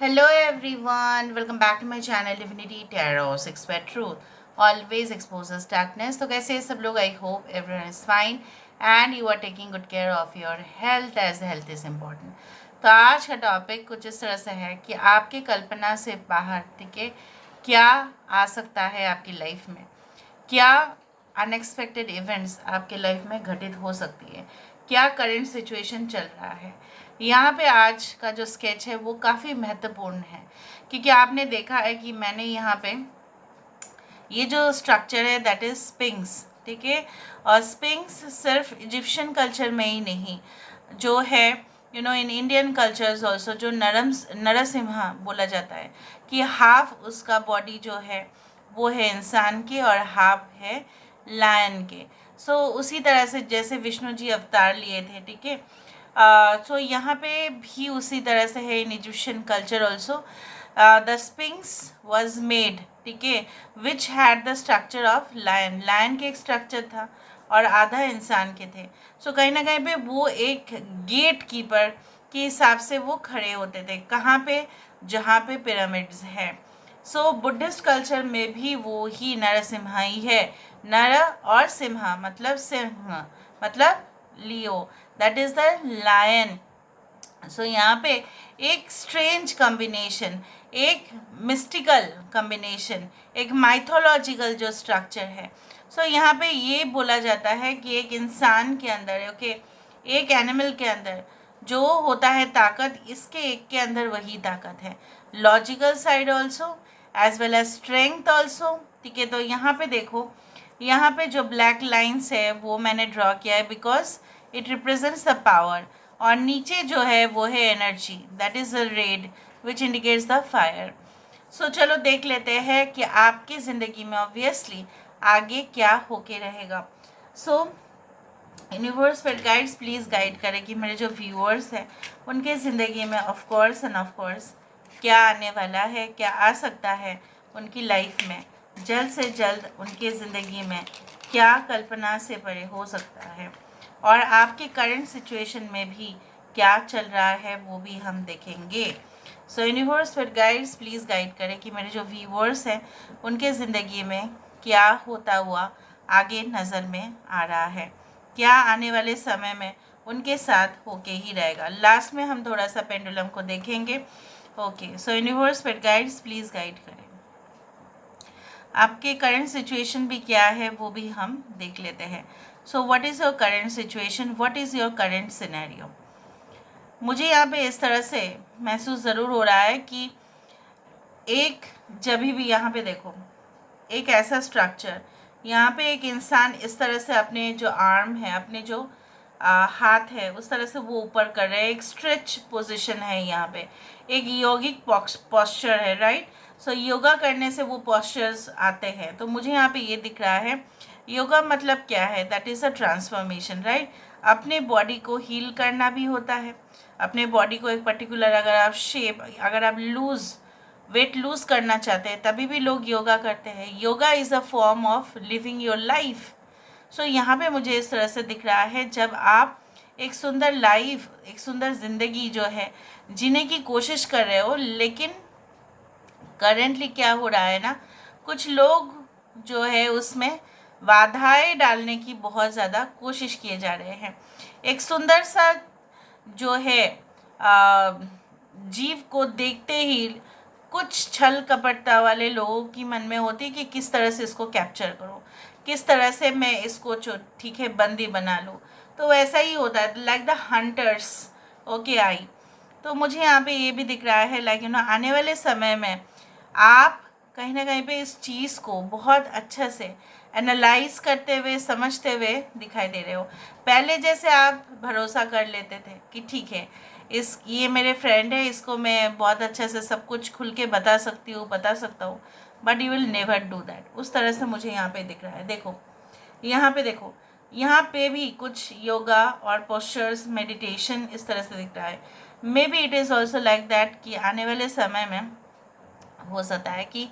Hello everyone, welcome back to my channel Divinity Tarot Six Wet Truth. Always exposes darkness. तो कैसे हैं सब लोग? I hope everyone is fine and you are taking good care of your health as health is important. तो आज का topic कुछ इस तरह से है कि आपकी कल्पना से बाहर, ठीक है, क्या आ सकता है आपकी लाइफ में, क्या अनएक्सपेक्टेड इवेंट्स आपके लाइफ में घटित हो सकती है, क्या करंट सिचुएशन चल रहा है। यहाँ पे आज का जो स्केच है वो काफ़ी महत्वपूर्ण है, क्योंकि आपने देखा है कि मैंने यहाँ पे ये जो स्ट्रक्चर है दैट इज़ स्पिंक्स, ठीक है। और स्पिंक्स सिर्फ इजिप्शियन कल्चर में ही नहीं, जो है इन इंडियन कल्चर्स ऑल्सो, जो नरसिम्हा बोला जाता है कि हाफ उसका बॉडी जो है वो है इंसान के और हाफ है लायन के। उसी तरह से जैसे विष्णु जी अवतार लिए थे, ठीक है। यहाँ पे भी उसी तरह से है in Egyptian culture also. The sphinx was made, ठीक है, which had the structure of lion. Lion के एक स्ट्रक्चर था और आधा इंसान के थे। कहीं ना कहीं पे वो एक गेट कीपर के हिसाब से वो खड़े होते थे। कहाँ पे? जहाँ पे पिरामिड्स है। बुद्धिस्ट कल्चर में भी वो ही नरसिम्हा ही है। नर और सिम्हा मतलब सिंह, मतलब लियो, दैट इज द लायन। यहाँ पे एक स्ट्रेंज कॉम्बिनेशन, एक मिस्टिकल कॉम्बिनेशन, एक माइथोलॉजिकल जो स्ट्रक्चर है। यहाँ पे ये बोला जाता है कि एक इंसान के अंदर, ओके, एक एनिमल के अंदर जो होता है ताकत, इसके एक के अंदर वही ताकत है। Logical side also as well as strength also, ठीक है। तो यहाँ पे देखो, यहाँ पे जो ब्लैक लाइन्स है वो मैंने ड्रॉ किया है because it represents the power. और नीचे जो है वो है energy, that is a red which indicates the fire. चलो देख लेते हैं कि आपकी ज़िंदगी में ऑब्वियसली आगे क्या होके रहेगा। यूनिवर्स पर गाइड्स प्लीज़ गाइड करें कि मेरे जो व्यूअर्स हैं उनके ज़िंदगी में of course end of course क्या आने वाला है, क्या आ सकता है उनकी लाइफ में, जल्द से जल्द उनकी ज़िंदगी में क्या कल्पना से परे हो सकता है, और आपके करंट सिचुएशन में भी क्या चल रहा है वो भी हम देखेंगे। यूनिवर्स पर गाइड्स प्लीज़ गाइड करें कि मेरे जो व्यूअर्स हैं उनके ज़िंदगी में क्या होता हुआ आगे नज़र में आ रहा है, क्या आने वाले समय में उनके साथ होके ही रहेगा। लास्ट में हम थोड़ा सा पेंडुलम को देखेंगे। ओके, यूनिवर्स पर गाइड्स प्लीज़ गाइड करें। आपके करंट सिचुएशन भी क्या है वो भी हम देख लेते हैं। What is your current situation, what is your current scenario. मुझे यहाँ पे इस तरह से महसूस ज़रूर हो रहा है कि एक, जब भी यहाँ पे देखो, एक ऐसा स्ट्रक्चर, यहाँ पे एक इंसान इस तरह से अपने जो आर्म है, अपने जो हाथ है, उस तरह से वो ऊपर कर रहे हैं। एक स्ट्रेच पोजीशन है यहाँ पे, एक योगिक पॉस्चर है, राइट। योगा करने से वो पॉस्चर्स आते हैं। तो मुझे यहाँ पे ये दिख रहा है, योगा मतलब क्या है? That is a transformation, right. अपने बॉडी को हील करना भी होता है, अपने बॉडी को एक पर्टिकुलर, अगर आप शेप, अगर आप वेट लूज़ करना चाहते हैं तभी भी लोग योगा करते हैं। Yoga is a form of living your life. यहाँ पे मुझे इस तरह से दिख रहा है, जब आप एक सुंदर लाइफ, एक सुंदर ज़िंदगी जो है जीने की कोशिश कर रहे हो, लेकिन करेंटली क्या हो रहा है ना, कुछ लोग जो है उसमें बाधाएं डालने की बहुत ज़्यादा कोशिश किए जा रहे हैं। एक सुंदर सा जो है जीव को देखते ही कुछ छल कपटता वाले लोगों की मन में होती है कि किस तरह से इसको कैप्चर करो, किस तरह से मैं इसको ठीक है बंदी बना लूँ। तो वैसा ही होता है, like the hunters, okay I. तो मुझे यहाँ पे ये भी दिख रहा है, लाइक आने वाले समय में आप कहीं ना कहीं पे इस चीज़ को बहुत अच्छे से एनालाइज करते हुए, समझते हुए दिखाई दे रहे हो। पहले जैसे आप भरोसा कर लेते थे कि ठीक है, ये मेरे फ्रेंड है, इसको मैं बहुत अच्छे से सब कुछ खुल के बता सकता हूँ, but you will never do that. उस तरह से मुझे यहाँ पे दिख रहा है। देखो यहाँ पे, देखो यहाँ पे भी कुछ योगा और पोस्चर्स, मेडिटेशन इस तरह से दिख रहा है। May be it is also like that कि आने वाले समय में हो सकता है कि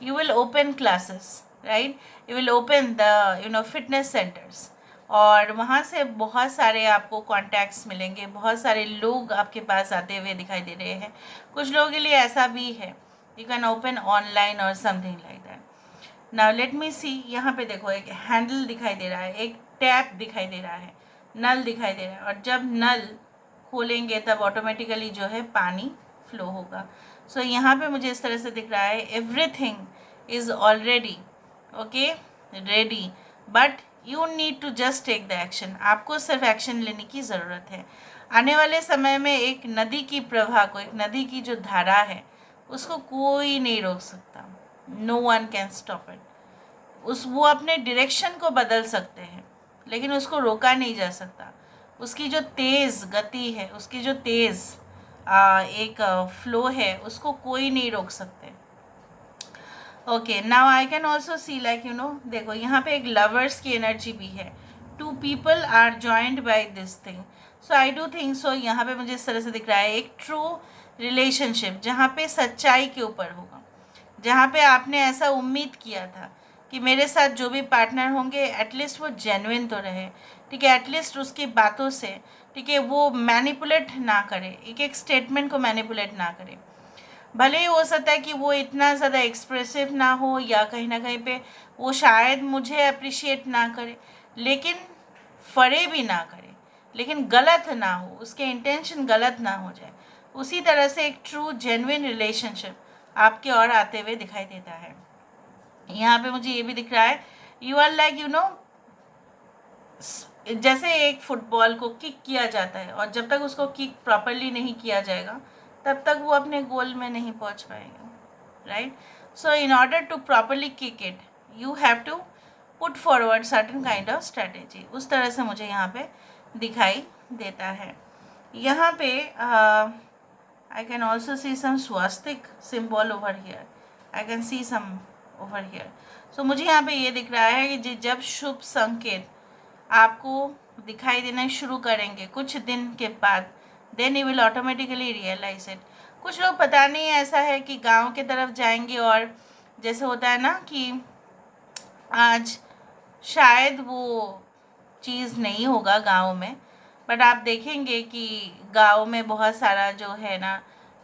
you will open classes, right, you will open the fitness centres, और वहाँ से बहुत सारे आपको कॉन्टैक्ट्स मिलेंगे, बहुत सारे लोग आपके पास आते हुए दिखाई दे रहे हैं। कुछ लोगों के लिए ऐसा भी है, यू कैन ओपन ऑनलाइन और something like that. Now let me see, यहाँ पे देखो एक हैंडल दिखाई दे रहा है, एक टैप दिखाई दे रहा है, नल दिखाई दे रहा है, और जब नल खोलेंगे तब ऑटोमेटिकली जो है पानी फ्लो होगा। सो यहाँ पे मुझे इस तरह से दिख रहा है, everything is already okay ready, but you need to just take the action. आपको सिर्फ एक्शन लेने की ज़रूरत है। आने वाले समय में एक नदी की प्रवाह को, एक नदी की जो धारा है, उसको कोई नहीं रोक सकता। No one can stop it. वो अपने डायरेक्शन को बदल सकते हैं, लेकिन उसको रोका नहीं जा सकता। उसकी जो तेज़ गति है, उसकी जो तेज़ एक फ्लो है, उसको कोई नहीं रोक सकते। Okay, now I can also see like देखो यहाँ पे एक लवर्स की एनर्जी भी है। Two people are joined by this thing, so I do think so. यहाँ पे मुझे इस तरह से दिख रहा है, एक ट्रू रिलेशनशिप जहाँ पे सच्चाई के ऊपर होगा, जहाँ पे आपने ऐसा उम्मीद किया था कि मेरे साथ जो भी पार्टनर होंगे एटलीस्ट वो जेन्युइन तो रहे, ठीक है, एटलीस्ट उसकी बातों से, ठीक है, वो मैनिपुलेट ना करे, एक एक स्टेटमेंट को मैनिपुलेट ना करे। भले ही हो सकता है कि वो इतना ज़्यादा एक्सप्रेसिव ना हो, या कहीं ना कहीं पे वो शायद मुझे अप्रिशिएट ना करे, लेकिन फरे भी ना करे, लेकिन गलत ना हो, उसके इंटेंशन गलत ना हो जाए। उसी तरह से एक ट्रू जेन्युइन रिलेशनशिप आपके और आते हुए दिखाई देता है। यहाँ पे मुझे ये भी दिख रहा है, यू आर लाइक जैसे एक फुटबॉल को किक किया जाता है, और जब तक उसको किक प्रॉपरली नहीं किया जाएगा तब तक वो अपने गोल में नहीं पहुंच पाएगा, right. So in order to properly kick it, you have to put forward certain kind of strategy. उस तरह से मुझे यहाँ पे दिखाई देता है। यहाँ पे I can also see some swastika symbol over here, I can see some over here. So मुझे यहाँ पे ये दिख रहा है कि जब शुभ संकेत आपको दिखाई देना शुरू करेंगे कुछ दिन के बाद, then you will automatically realise it. कुछ लोग पता नहीं ऐसा है कि गांव के तरफ जाएंगे, और जैसे होता है ना कि आज शायद वो चीज़ नहीं होगा गांव में, बट आप देखेंगे कि गांव में बहुत सारा जो है ना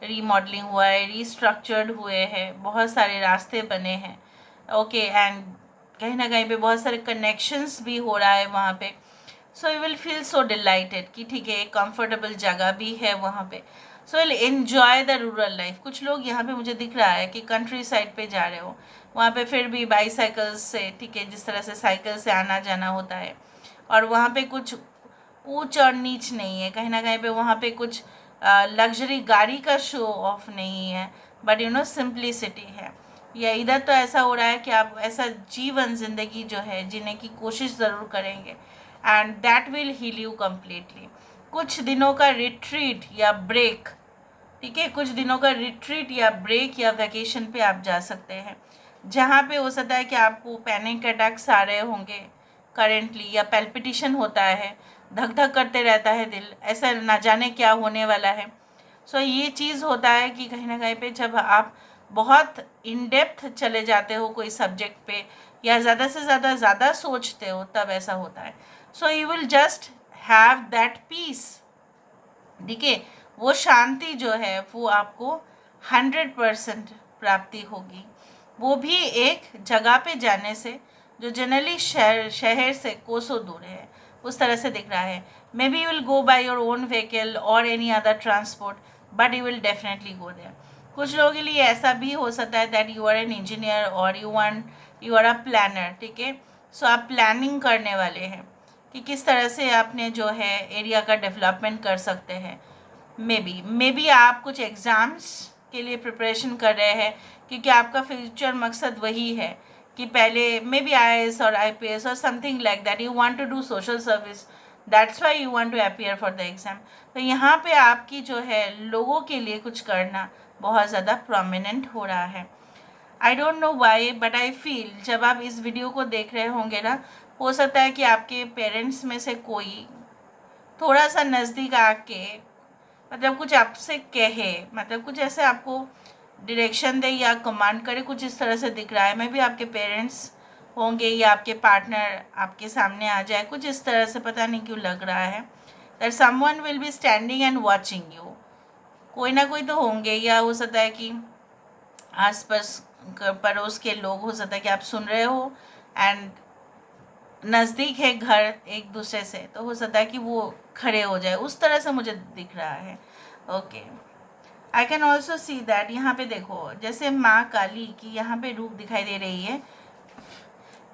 रीमॉडलिंग हुआ है, रीस्ट्रक्चर्ड हुए हैं, बहुत सारे रास्ते बने हैं, ओके, एंड कहीं ना कहीं पे बहुत सारे कनेक्शंस भी हो रहा है वहाँ पे। सो you will feel so dilated कि ठीक है, एक कंफर्टेबल जगह भी है वहाँ पे। So will enjoy the rural life. कुछ लोग यहाँ पे मुझे दिख रहा है कि कंट्री साइड पे जा रहे हो, वहाँ पे फिर भी बाईसाइकिल्स से, ठीक है, जिस तरह से साइकिल से आना जाना होता है, और वहाँ पे कुछ ऊंच और नीच नहीं है, कहीं ना कहीं पे वहाँ पे कुछ लग्जरी गाड़ी का शो ऑफ नहीं है, बट सिंप्लिसिटी है। या इधर तो ऐसा हो रहा है कि आप ऐसा जीवन ज़िंदगी जो है जीने की कोशिश ज़रूर करेंगे, and that will heal you completely. कुछ दिनों का रिट्रीट या ब्रेक, ठीक है, कुछ दिनों का रिट्रीट या ब्रेक या वैकेशन पे आप जा सकते हैं, जहाँ पे हो सकता है कि आपको पैनिक अटैक्स आ रहे होंगे करेंटली, या पैल्पिटेशन होता है, धक धक करते रहता है दिल, ऐसा ना जाने क्या होने वाला है। सो ये चीज़ होता है कि कहीं ना कहीं पे जब आप बहुत इन डेप्थ चले जाते हो कोई सब्जेक्ट पे, या ज़्यादा से ज़्यादा सोचते हो, तब ऐसा होता है। So you will just have that peace, ठीक है, वो शांति जो है वो आपको 100% प्राप्ति होगी, वो भी एक जगह पे जाने से जो जनरली शहर से कोसों दूर है, उस तरह से दिख रहा है। Maybe you will go by your own vehicle और any other transport, but you will definitely go there. कुछ लोगों के लिए ऐसा भी हो सकता है that you are an engineer और यू आर अ प्लानर, ठीक है। सो आप प्लानिंग करने वाले हैं कि किस तरह से आपने जो है एरिया का डेवलपमेंट कर सकते हैं। मे बी आप कुछ एग्ज़ाम्स के लिए प्रिपरेशन कर रहे हैं, क्योंकि आपका फ्यूचर मकसद वही है कि पहले मे बी IAS और IPS और something like that, you want to do social service, that's why you want to appear for the exam. तो यहाँ पे आपकी जो है लोगों के लिए कुछ करना बहुत ज़्यादा प्रोमिनेंट हो रहा है। I don't know why, but I feel जब आप इस वीडियो को देख रहे होंगे ना, हो सकता है कि आपके पेरेंट्स में से कोई थोड़ा सा नज़दीक आके मतलब कुछ आपसे कहे, मतलब कुछ ऐसे आपको डायरेक्शन दे या कमांड करे, कुछ इस तरह से दिख रहा है। मैं भी आपके पेरेंट्स होंगे या आपके पार्टनर आपके सामने आ जाए, कुछ इस तरह से पता नहीं क्यों लग रहा है that someone will be standing and watching you. कोई ना कोई तो होंगे, या हो सकता है कि आस पास पड़ोस के लोग, हो सकता है कि आप सुन रहे हो एंड नज़दीक है घर एक दूसरे से, तो हो सकता है कि वो खड़े हो जाए, उस तरह से मुझे दिख रहा है। Okay, I can also see that, यहाँ पे देखो जैसे माँ काली की यहाँ पे रूप दिखाई दे रही है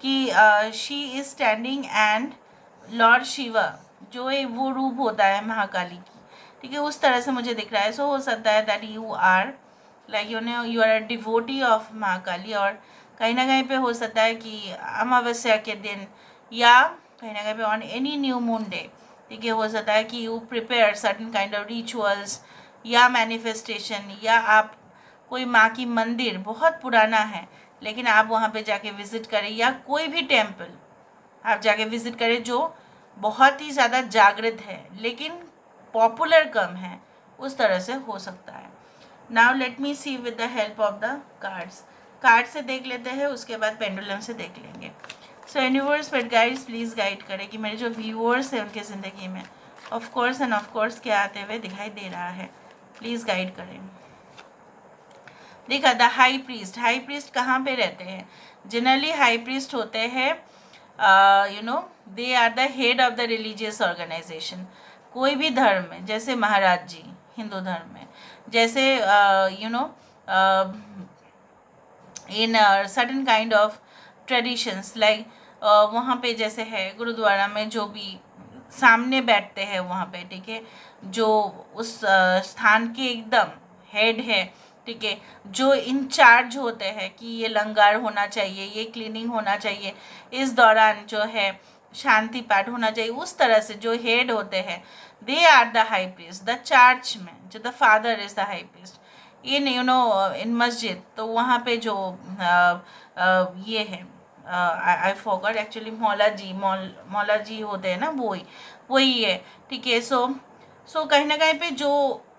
कि she is standing and Lord Shiva, जो वो रूप होता है महाकाली की, ठीक है, उस तरह से मुझे दिख रहा है। सो हो सकता है that you are like you are a devotee of Mahakali, और कहीं ना कहीं पे हो सकता है कि अमावस्या के दिन या कहीं ना कहीं पे on any new moon day, ठीक है, हो सकता है कि you prepare certain kind of rituals या मैनिफेस्टेशन, या आप कोई माँ की मंदिर बहुत पुराना है लेकिन आप वहाँ पे जाके विज़िट करें, या कोई भी टेम्पल आप जाके विज़िट करें जो बहुत ही ज़्यादा जागृत है लेकिन पॉपुलर कम है, उस तरह से हो सकता है। Now let me see with the help of the cards. Card से देख लेते हैं, उसके बाद पेंडुलम से देख लेंगे। सो universe but guides please guide करें कि मेरे जो व्यूअर्स हैं उनके ज़िंदगी में of course end of course क्या आते हुए दिखाई दे रहा है, प्लीज़ गाइड करें। देखा the high priest, high priest कहाँ पे रहते हैं? जनरली हाई प्रीस्ट होते हैं they are the head of the religious organisation. कोई भी धर्म में, जैसे महाराज जी हिंदू धर्म में, जैसे in certain kind of traditions like वहाँ पे जैसे है गुरुद्वारा में जो भी सामने बैठते हैं वहाँ पे, ठीक है, जो उस स्थान के एकदम हेड है, ठीक है, जो इंचार्ज होते हैं कि ये लंगर होना चाहिए, ये क्लीनिंग होना चाहिए, इस दौरान जो है शांति पाठ होना चाहिए, उस तरह से जो हेड होते हैं they are the high priest. The church में जो the father is the high priest, in in मस्जिद, तो वहाँ पे जो ये है आई फॉरगॉट एक्चुअली, मौला जी होते हैं ना, वही है, ठीक है। सो कहीं ना कहीं पे जो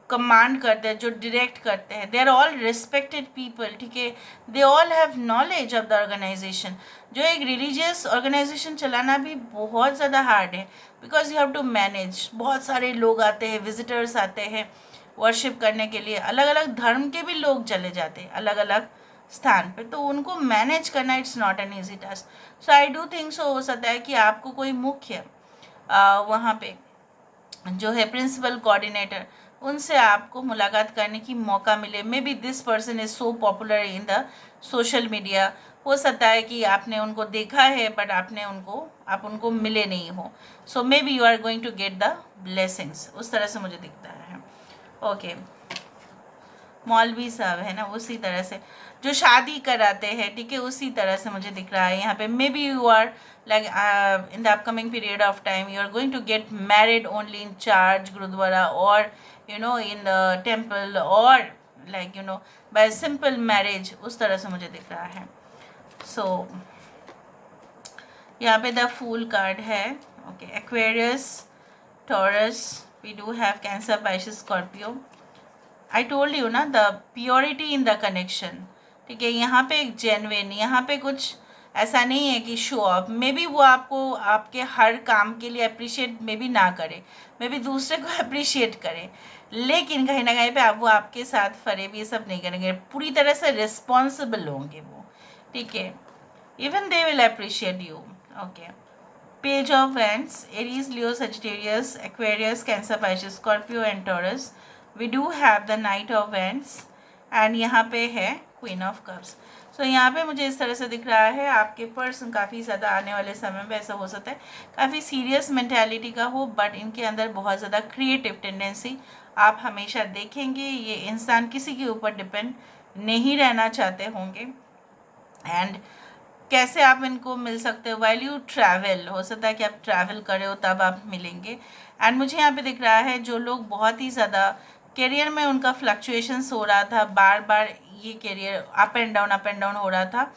कमांड करते हैं, जो डायरेक्ट करते हैं, they are all respected people, ठीक है, they all have knowledge of the organisation. जो एक रिलीजियस ऑर्गेनाइजेशन चलाना भी बहुत ज़्यादा हार्ड है, because you have to manage, बहुत सारे लोग आते हैं, विजिटर्स आते हैं वर्शिप करने के लिए, अलग अलग धर्म के भी लोग चले जाते हैं अलग अलग स्थान पे, तो उनको मैनेज करना it's not an easy task. So I do think सो हो सकता है कि आपको कोई मुख्य वहाँ पे जो है प्रिंसिपल कोऑर्डिनेटर, उनसे आपको मुलाकात करने की मौका मिले। May be this person is so popular in the social media, हो सकता है कि आपने उनको देखा है बट आप उनको मिले नहीं हो। So maybe you are going to get the blessings, उस तरह से मुझे दिखता है। ओके, मौलवी साहब है ना, उसी तरह से जो शादी कराते हैं, ठीक है, उसी तरह से मुझे दिख रहा है यहाँ पे। Maybe you are like in the upcoming period of time you are going to get married only in church, gurudwara, or in the temple, or like by simple marriage, उस तरह से मुझे दिख रहा है। so यहाँ पे the fool card है। Okay, Aquarius, Taurus, we do have Cancer, Pisces, Scorpio. I told you ना, the purity in the connection, ठीक है, यहाँ पे एक जेन्युइन, यहाँ पे कुछ ऐसा नहीं है कि शो ऑफ। मे बी वो आपको आपके हर काम के लिए अप्रिशिएट मे बी ना करे, मे बी दूसरे को अप्रिशिएट करे, लेकिन कहीं ना कहीं पे वो आपके साथ फरेब ये सब नहीं करेंगे, पूरी तरह से रिस्पॉन्सिबल होंगे वो, ठीक है, even they will appreciate you. Okay, page of wands, Aries, Leo, Sagittarius, Aquarius, Cancer, Pisces, Scorpio and Taurus. We do have the knight of wands and यहाँ पे है क्वीन ऑफ कप्स। सो यहाँ पे मुझे इस तरह से दिख रहा है आपके पर्सन काफ़ी ज़्यादा आने वाले समय में ऐसा हो सकता है काफ़ी सीरियस मेंटालिटी का हो, बट इनके अंदर बहुत ज़्यादा क्रिएटिव टेंडेंसी आप हमेशा देखेंगे। ये इंसान किसी के ऊपर डिपेंड नहीं रहना चाहते होंगे। एंड कैसे आप इनको मिल सकते हो? वाइल यू ट्रैवल, हो सकता है कि आप ट्रैवल करे हो तब आप मिलेंगे। एंड मुझे यहाँ पे दिख रहा है जो लोग बहुत ही ज़्यादा करियर में उनका फ्लक्चुएशंस हो रहा था, बार बार ये करियर अप एंड डाउन हो रहा था,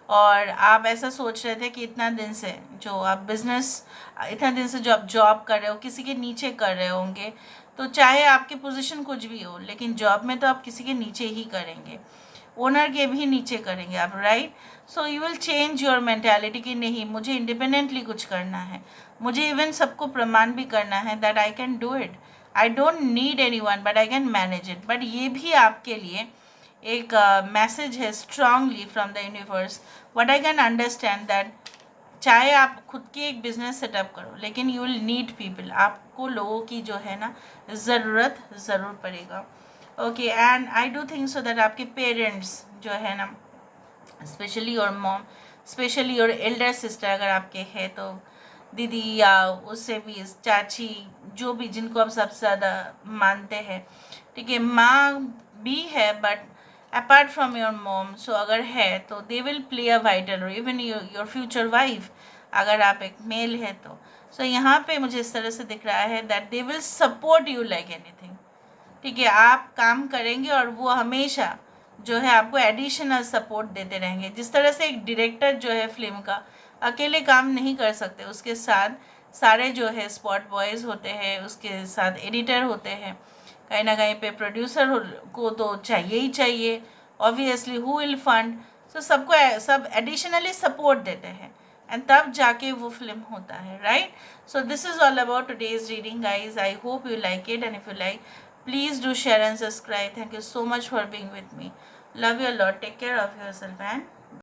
और आप ऐसा सोच रहे थे कि इतना दिन से जो आप बिज़नेस, इतना दिन से जो आप जॉब कर रहे हो किसी के नीचे कर रहे होंगे, तो चाहे आपकी पोजीशन कुछ भी हो लेकिन जॉब में तो आप किसी के नीचे ही करेंगे। ओनर के भी नीचे करेंगे आप, right? So you will change your mentality कि नहीं, मुझे इंडिपेंडेंटली कुछ करना है, मुझे इवन सबको प्रमाण भी करना है that I can do it, I don't need any one but I can manage it. But ये भी आपके लिए एक मैसेज है strongly from the universe, what I can understand that चाहे आप खुद की एक बिजनेस सेटअप करो लेकिन यू विल नीड पीपल, आपको लोगों की जो है ना ज़रूरत ज़रूर पड़ेगा। Okay, and I do think so that आपके पेरेंट्स जो है ना, specially your mom, specially your Elder sister अगर आपके हैं तो, दीदी या उससे भी चाची, जो भी जिनको आप सबसे ज़्यादा मानते हैं, ठीक है, माँ भी है but apart from your mom, so अगर है तो they will play a vital role, even your future wife अगर आप एक मेल है तो। सो यहाँ पे मुझे इस तरह से दिख रहा है that they will support you like anything, ठीक है, आप काम करेंगे और वो हमेशा जो है आपको एडिशनल सपोर्ट देते रहेंगे। जिस तरह से एक डायरेक्टर जो है फिल्म का अकेले काम नहीं कर सकते, उसके साथ सारे जो है स्पॉट बॉयज़ होते हैं, उसके साथ एडिटर होते हैं, कहीं ना कहीं पे प्रोड्यूसर को तो चाहिए ही चाहिए, ऑब्वियसली हु विल फंड, सो सबको सब एडिशनली सपोर्ट देते हैं एंड तब जाके वो फिल्म होता है, right? So this is all about today's reading guys, I hope you like it, and if you like, please do share and subscribe. Thank you so much for being with me. Love you a lot. Take care of yourself and